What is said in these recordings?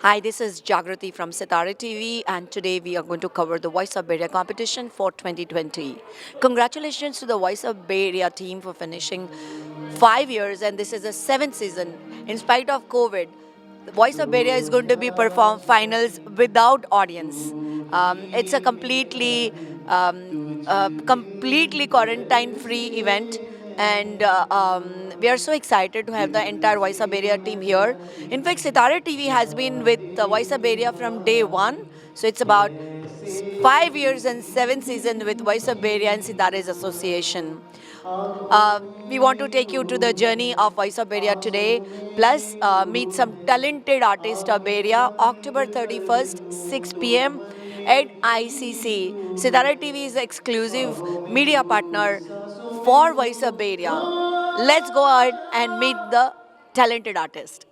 Hi, this is Jagrati from Sitara TV, and today we are going to cover the Voice of Bay Area competition for 2020. Congratulations to the Voice of Bay Area team for finishing 5 years, and this is the seventh season. In spite of COVID, the Voice of Bay Area is going to be perform finals without audience. It's a completely quarantine-free event, and we are so excited to have the entire Voice of Bay Area team here. In fact, Sitara TV has been with the Voice of Bay Area from day one, so it's about 5 years and seven seasons with Voice of Bay Area and Sitara's association. We want to take you to the journey of Voice of Bay Area today, plus meet some talented artists of Bay Area, October 31st, 6 p.m. at ICC. Sitara TV is the exclusive media partner for Voice of Bay Area. Let's go ahead and meet the talented artist.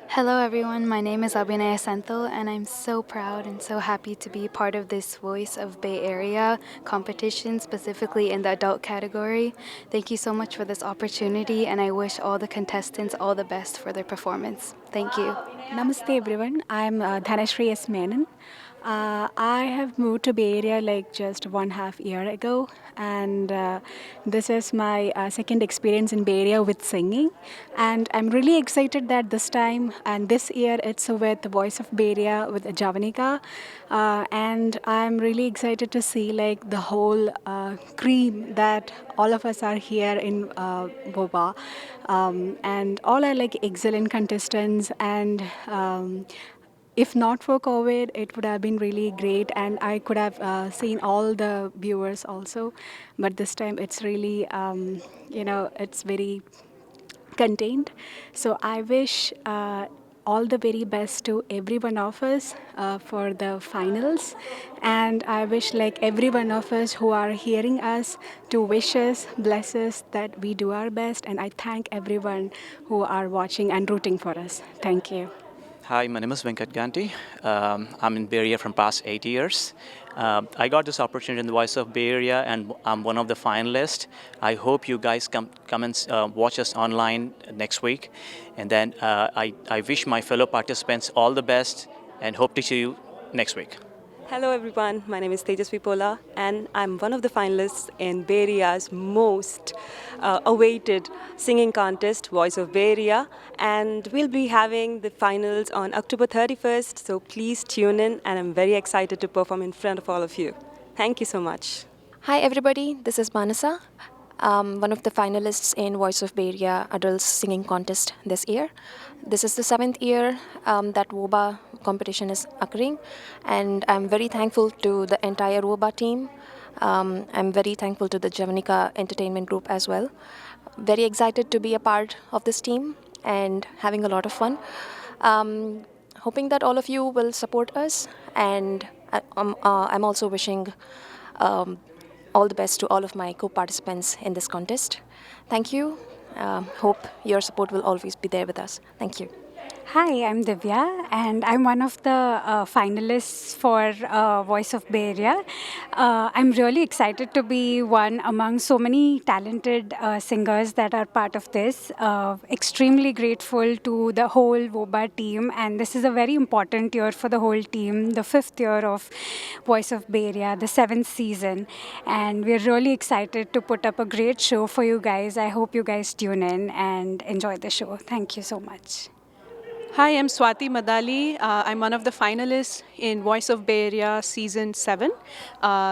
Hello, everyone. My name is Abhinaya Senthil, and I'm so proud and so happy to be part of this Voice of Bay Area competition, specifically in the adult category. Thank you so much for this opportunity, and I wish all the contestants all the best for their performance. Thank you. Namaste everyone. I'm Dhanashri S. Menon. I have moved to Bay Area like just 1.5 year ago, and this is my second experience in Bay Area with singing. And I'm really excited that this time and this year it's with the Voice of Bay Area with Javanika, and I'm really excited to see like the whole cream that all of us are here in Boba, and all are like excellent contestants and. If not for COVID, it would have been really great, and I could have seen all the viewers also. But this time, it's really, it's very contained. So I wish all the very best to every one of us for the finals, and I wish like every one of us who are hearing us to wish us, bless us that we do our best. And I thank everyone who are watching and rooting for us. Thank you. Hi, my name is Venkat Ganti. I'm in Bay Area from past 8 years. I got this opportunity in the Voice of Bay Area, and I'm one of the finalists. I hope you guys come and watch us online next week. And then I wish my fellow participants all the best and hope to see you next week. Hello everyone, my name is Tejasvi Pola and I'm one of the finalists in Bay Area's most awaited singing contest, Voice of Bay Area, and we'll be having the finals on October 31st, so please tune in and I'm very excited to perform in front of all of you. Thank you so much. Hi everybody, this is Manasa, one of the finalists in Voice of Bay Area Adults Singing Contest this year. This is the seventh year that WOBA competition is occurring, and I'm very thankful to the entire WOBA team. I'm very thankful to the Javanika Entertainment Group as well. Very excited to be a part of this team and having a lot of fun. Hoping that all of you will support us, and I'm also wishing all the best to all of my co-participants in this contest. Thank you. Hope your support will always be there with us. Thank you. Hi, I'm Divya, and I'm one of the finalists for Voice of Bay Area. I'm really excited to be one among so many talented singers that are part of this. Extremely grateful to the whole WOBA team, and this is a very important year for the whole team, the fifth year of Voice of Bay Area, the seventh season, and we're really excited to put up a great show for you guys. I hope you guys tune in and enjoy the show. Thank you so much. Hi, I'm Swati Madali. I'm one of the finalists in Voice of Bay Area Season 7.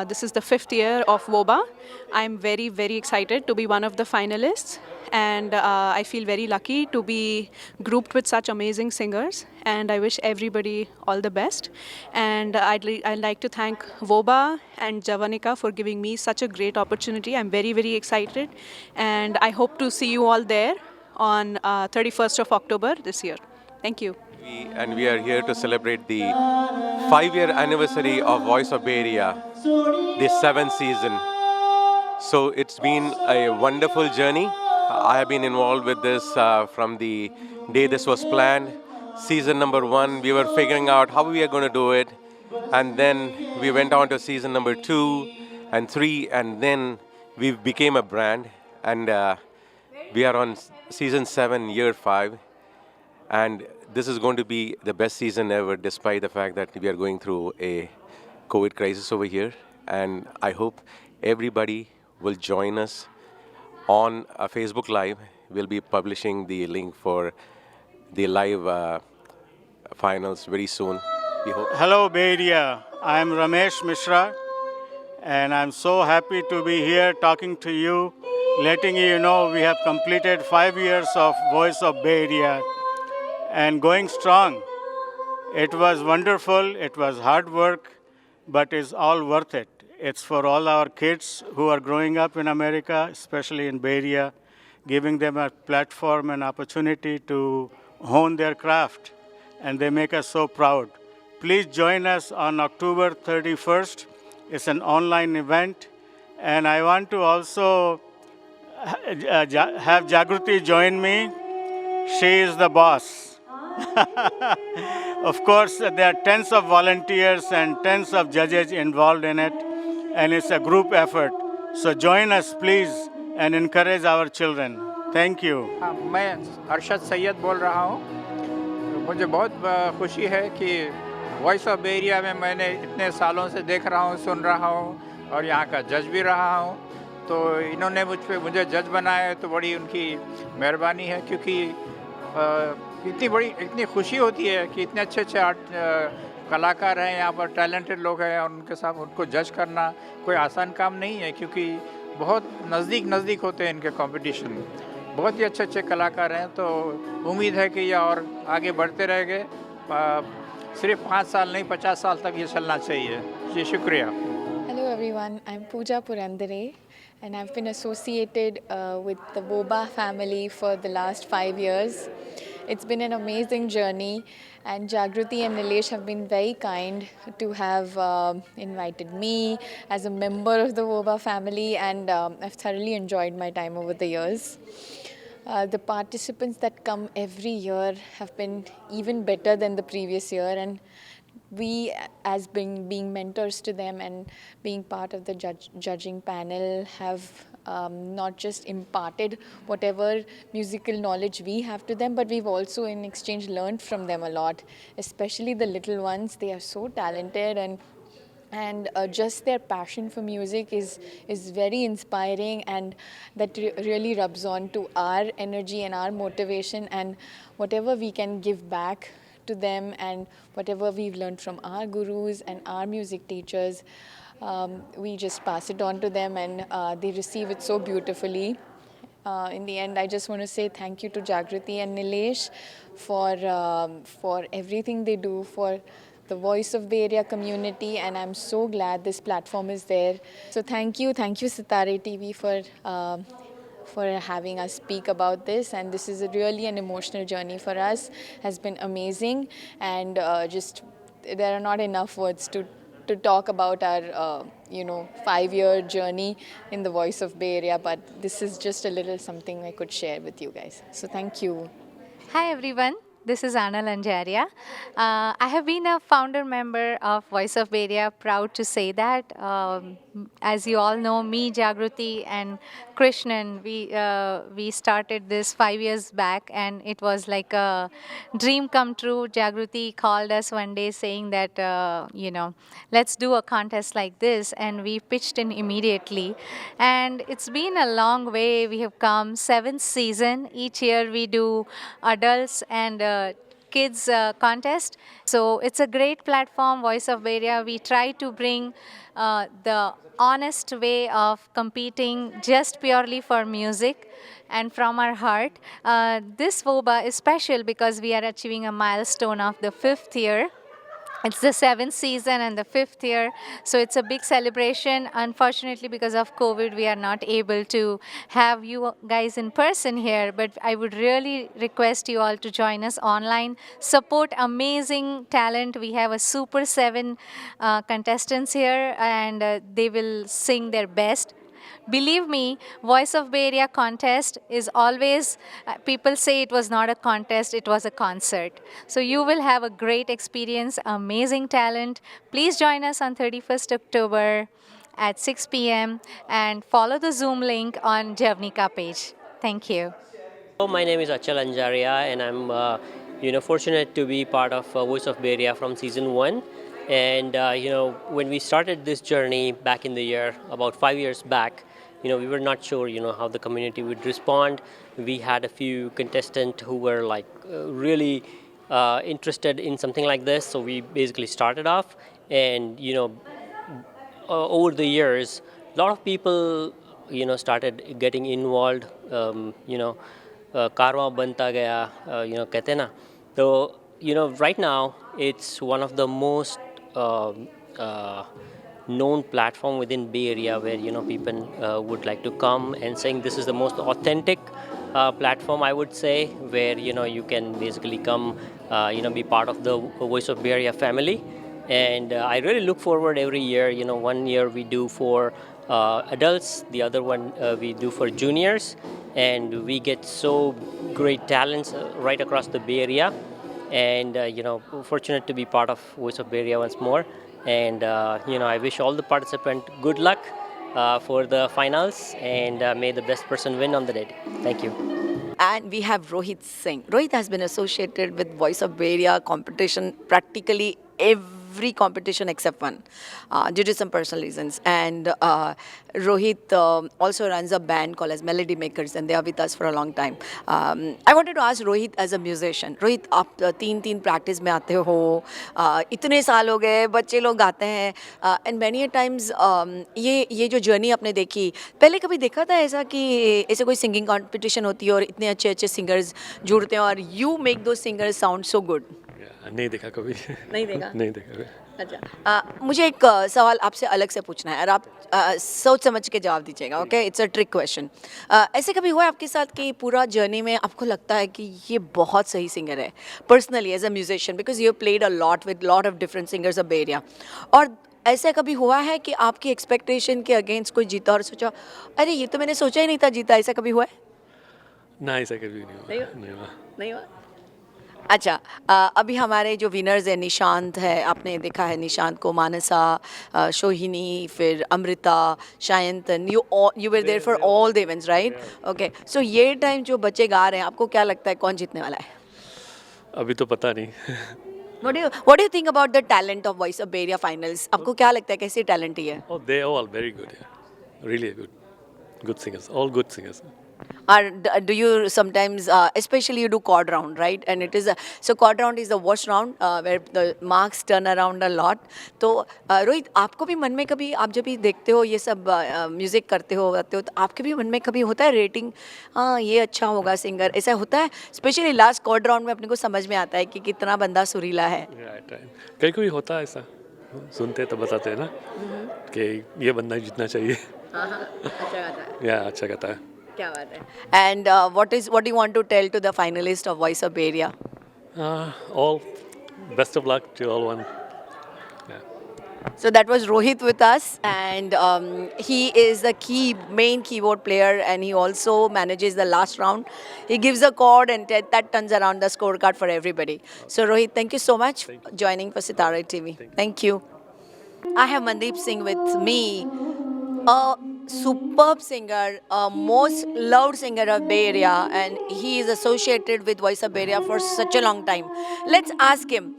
This is the fifth year of WOBA. I'm very, very excited to be one of the finalists. And I feel very lucky to be grouped with such amazing singers. And I wish everybody all the best. And I'd like to thank WOBA and Javanika for giving me such a great opportunity. I'm very, very excited. And I hope to see you all there on 31st of October this year. Thank you. We are here to celebrate the 5-year anniversary of Voice of Bay Area, the seventh season. So it's been a wonderful journey. I have been involved with this from the day this was planned. Season number 1, we were figuring out how we are going to do it. And then we went on to season number 2 and 3, and then we became a brand. And we are on season 7, year 5. And this is going to be the best season ever, despite the fact that we are going through a COVID crisis over here. And I hope everybody will join us on Facebook Live. We'll be publishing the link for the live finals very soon. We hope. Hello, Bay Area. I'm Ramesh Mishra, and I'm so happy to be here talking to you, letting you know we have completed 5 years of Voice of Bay Area and going strong. It was wonderful, it was hard work, but it's all worth it. It's for all our kids who are growing up in America, especially in Bay Area, giving them a platform and opportunity to hone their craft, and they make us so proud. Please join us on October 31st. It's an online event, and I want to also have Jagruti join me. She is the boss. Of course, there are tens of volunteers and tens of judges involved in it, and it's a group effort. So join us, please, and encourage our children. Thank you. मैं अरशद सैयद बोल रहा हूँ। मुझे बहुत खुशी है कि voice of bay area में मैंने इतने सालों से देख रहा हूँ, सुन रहा हूँ और यहाँ का जज भी रहा हूँ। तो इन्होंने मुझे जज बनाया है तो बड़ी उनकी मेहरबानी है, क्योंकि इतनी खुशी होती है कि इतने अच्छे कलाकार हैं यहाँ पर, टैलेंटेड लोग हैं, और उनके साथ उनको जज करना कोई आसान काम नहीं है, क्योंकि बहुत नज़दीक होते हैं इनके कंपटीशन। बहुत ही अच्छे कलाकार हैं, तो उम्मीद है कि ये और आगे बढ़ते रहेंगे। सिर्फ 5 साल नहीं, 50 साल तक ये चलना चाहिए। जी शुक्रिया। Hello everyone, I'm Pooja Purandare, and I've been associated with the Woba family for the last 5 years. It's been an amazing journey, and Jagruti and Nilesh have been very kind to have invited me as a member of the Woba family, and I've thoroughly enjoyed my time over the years. The participants that come every year have been even better than the previous year, and we, as being mentors to them and being part of the judging panel, have not just imparted whatever musical knowledge we have to them, but we've also in exchange learned from them a lot, especially the little ones. They are so talented, and just their passion for music is very inspiring, and that really rubs on to our energy and our motivation, and whatever we can give back to them and whatever we've learned from our gurus and our music teachers, we just pass it on to them, and they receive it so beautifully. In the end, I just want to say thank you to Jagruti and Nilesh for everything they do for the Voice of Bay Area community, and I'm so glad this platform is there. So thank you Sitare TV for having us speak about this, and this is really an emotional journey for us. Has been amazing, and just there are not enough words to talk about our 5-year journey in the Voice of Bay Area, but this is just a little something I could share with you guys. So thank you. Hi everyone. This is Anna Lanjaria. I have been a founder member of Voice of Bay Area, proud to say that. As you all know, me, Jagruti and Krishnan, we started this 5 years back, and it was like a dream come true. Jagruti called us one day saying that, let's do a contest like this, and we pitched in immediately. And it's been a long way. We have come 7th season. Each year we do adults and kids contest. So it's a great platform, Voice of Bay Area. We try to bring the honest way of competing just purely for music and from our heart. This VOBA is special because we are achieving a milestone of the 5th year. It's the 7th season and the 5th year, so it's a big celebration. Unfortunately, because of COVID, we are not able to have you guys in person here, but I would really request you all to join us online. Support amazing talent. We have a super 7 contestants here, and they will sing their best. Believe me, Voice of Bay Area contest is always, people say it was not a contest, it was a concert. So you will have a great experience, amazing talent. Please join us on 31st October at 6 p.m. and follow the Zoom link on Javnika page. Thank you. My name is Achal Anjaria, and I'm fortunate to be part of Voice of Bay Area from season 1. And when we started this journey back in the year, about 5 years back, we were not sure, how the community would respond. We had a few contestants who were like really interested in something like this, so we basically started off. And over the years, a lot of people, started getting involved. कारवां बनता गया, कहते हैं ना. So, right now it's one of the most known platform within Bay Area where people would like to come and saying this is the most authentic platform, I would say, where you can basically come be part of the Voice of Bay Area family. And I really look forward every year. One year we do for adults, the other one we do for juniors, and we get so great talents right across the Bay Area. And fortunate to be part of Voice of Bay Area once more. And I wish all the participants good luck for the finals, and may the best person win on the day. Thank you. And we have Rohit Singh. Rohit has been associated with Voice of Bay Area competition practically every competition except one, due to some personal reasons. And Rohit also runs a band called as Melody Makers, and they are with us for a long time. I wanted to ask Rohit as a musician. Rohit, आप तीन practice में आते हो, इतने साल हो गए, बच्चे लोग गाते हैं, and many a times ये जो journey आपने देखी, पहले कभी देखा था ऐसा कि ऐसे कोई singing competition होती है और इतने अच्छे singers जुड़ते हैं और you make those singers sound so good? नहीं देखा कभी. नहीं देखा? नहीं देखा कभी. अच्छा, मुझे एक सवाल आपसे अलग से पूछना है और आप सोच समझ के जवाब दीजिएगा. Okay, it's a trick question. ऐसे कभी हुआ है आपके साथ कि पूरा जर्नी में आपको लगता है कि ये बहुत सही सिंगर है, personally as a musician, because you played a lot with lot of different singers of bay area, और ऐसा कभी हुआ है कि आपकी एक्सपेक्टेशन के अगेंस्ट कोई जीता और सोचा अरे ये तो मैंने सोचा ही नहीं था जीता, ऐसा कभी हुआ है? ना, ऐसा कभी नहीं हुआ. नहीं हुआ. अच्छा, अभी हमारे जो विनर्स हैं, निशांत है, आपने देखा है निशांत को, मानसा, शोहिनी, फिर Amrita, Shayantan, you were there for all the events, right? Okay, so ये टाइम जो बच्चे गा रहे हैं, आपको क्या लगता है कौन जीतने वाला है? अभी तो पता नहीं. What do you think about the talent of Voice of Bay Area finals? आपको क्या लगता है कैसी टैलेंट है? Oh, they are all very good. Yeah. Really good singers. All good singers. Or do you sometimes, especially you do chord round, right? And it is so chord round is the worst round where the marks turn around a lot. तो रोहित, आपको भी मन में कभी, आप जब भी देखते हो ये सब म्यूजिक करते हो तो आपके भी मन में कभी होता है रेटिंग, हाँ ये अच्छा होगा सिंगर, ऐसा होता है? स्पेशली लास्ट चॉर्ड राउंड में अपने को समझ में आता है कि कितना बंदा सुरीला है. कहीं कोई होता है ऐसा, सुनते तो बताते हैं ना कि ये बंदा जीतना चाहिए. अच्छा गाता है. या अच्छा गाता है. क्या बात है. And what do you want to tell to the finalists of Voice of Bay Area? All best of luck to all one. Yeah. So that was Rohit with us, and he is the main keyboard player, and he also manages the last round. He gives a chord, and that turns around the scorecard for everybody. So Rohit, thank you so much for joining for Sitara TV. Thank you. I have Mandeep Singh with me. A superb singer, a most loved singer of Bay Area, and he is associated with Voice of Bay Area for such a long time. Let's ask him.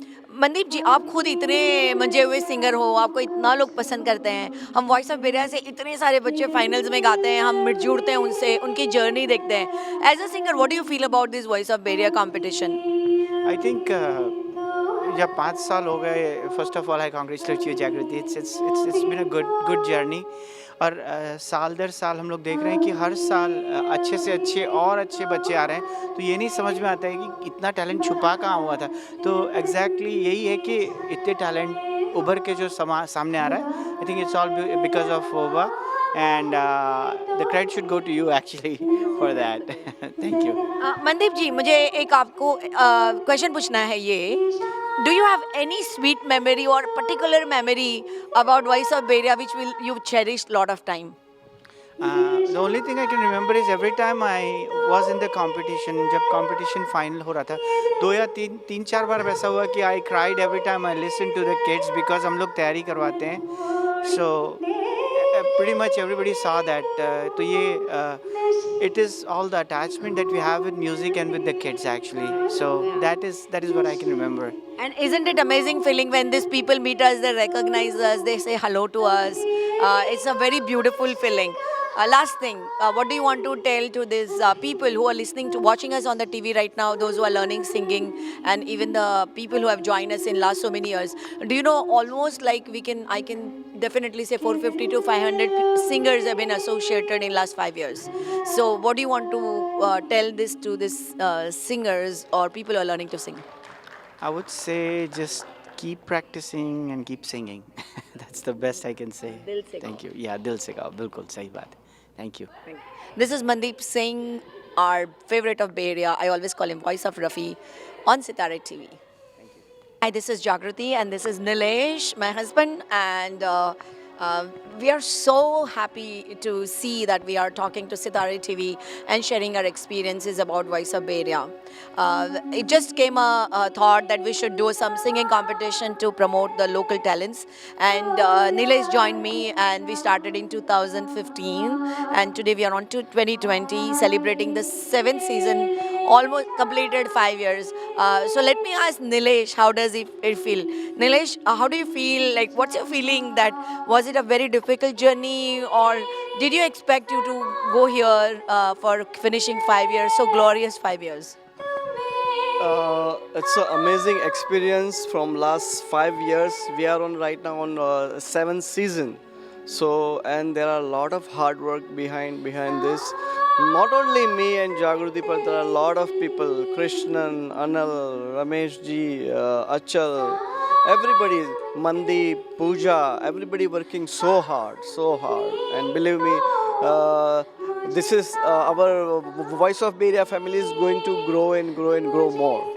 Mandeep जी, आप खुद इतने मंजे हुए singer हो, आपको इतना लोग पसंद करते हैं, हम वॉइस ऑफ बे एरिया से इतने सारे बच्चे फाइनल्स में गाते हैं, हम जुड़ते हैं उनसे, उनकी जर्नी देखते हैं. As a singer, what do you feel about this voice of bay Area competition? I think जब 5 साल हो गए, first of all I congratulate you Jagriti. It's been a good journey. और साल दर साल हम लोग देख रहे हैं कि हर साल अच्छे से अच्छे और अच्छे बच्चे आ रहे हैं, तो ये नहीं समझ में आता है कि इतना टैलेंट छुपा कहाँ हुआ था. तो एग्जैक्टली यही है कि इतने टैलेंट उभर के जो सामने आ रहा है. I think it's all because of VOBA, and the credit should go to you actually for that. Thank you. Mandeep ji, मुझे एक आपको क्वेश्चन पूछना है. ये do you have any sweet memory or particular memory about Voice of Bay Area which you've cherished lot of time? The only thing I can remember is every time I was in the competition, जब competition final हो रहा था, 2 या 3-4 बार वैसा हुआ कि I cried every time I listened to the kids because हम लोग तैयारी करवाते हैं. So pretty much everybody saw that. तो ये it is all the attachment that we have with music and with the kids actually. So that is what I can remember. And isn't it amazing feeling when these people meet us, they recognize us, they say hello to us. It's a very beautiful feeling. Last thing, what do you want to tell to these people who are listening to, watching us on the TV right now, those who are learning singing, and even the people who have joined us in last so many years? Do you know, almost like I can definitely say 450 to 500 singers have been associated in last 5 years. So what do you want to tell this to these singers or people who are learning to sing? I would say just keep practicing and keep singing. That's the best I can say. Dil se Thank you. Yeah, dil se gaao. Bilkul sahi baat. Thank you. This is Mandeep Singh, our favorite of Bay Area. I always call him Voice of Rafi on Sitare TV. Hi, this is Jagruti and this is Nilesh, my husband, and we are so happy to see that we are talking to Sitare TV and sharing our experiences about Voice of Bay Area. It just came a thought that we should do some singing competition to promote the local talents, and Nilesh joined me and we started in 2015, and today we are on to 2020 celebrating the 7th season, almost completed 5 years. So let me ask Nilesh, how does it feel? Nilesh, how do you feel? Like, what's your feeling? That was it a very difficult journey, or did you expect you to go here for finishing 5 years, so glorious 5 years? It's an amazing experience from last 5 years. We are on right now on 7th season. So, and there are a lot of hard work behind this. Not only me and Jagruti, but there are a lot of people, Krishnan, Anil, Ramesh ji, Achal, everybody, Mandeep, Pooja, everybody working so hard. And believe me, this is our Voice of Bay Area family is going to grow and grow and grow more.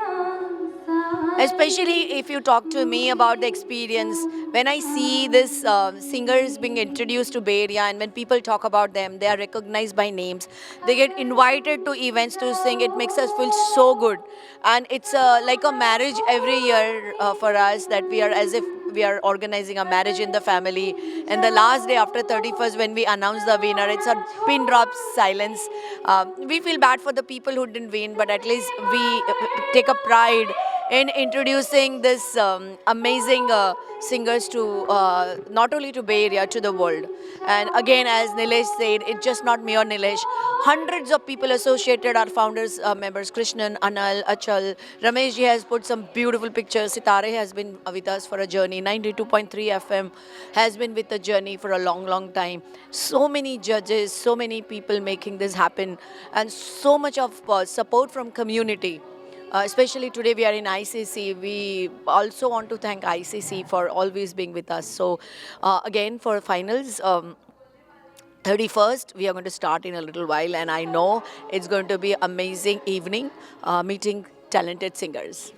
Especially if you talk to me about the experience, when I see this singers being introduced to Bay Area, and when people talk about them, they are recognized by names. They get invited to events to sing. It makes us feel so good. And it's like a marriage every year for us, that we are as if we are organizing a marriage in the family. And the last day after 31st, when we announce the winner, it's a pin drop silence. We feel bad for the people who didn't win, but at least we take a pride in introducing this amazing singers to not only to Bay Area, to the world. And again, as Nilesh said, it's just not me or Nilesh. Hundreds of people associated, our founders, members, Krishnan, Anil, Achal. Ramesh ji has put some beautiful pictures. Sitare has been with us for a journey. 92.3 FM has been with the journey for a long, long time. So many judges, so many people making this happen, and so much of support from community. Especially today we are in ICC. We also want to thank ICC for always being with us. So again, for finals, 31st, we are going to start in a little while, and I know it's going to be an amazing evening meeting talented singers.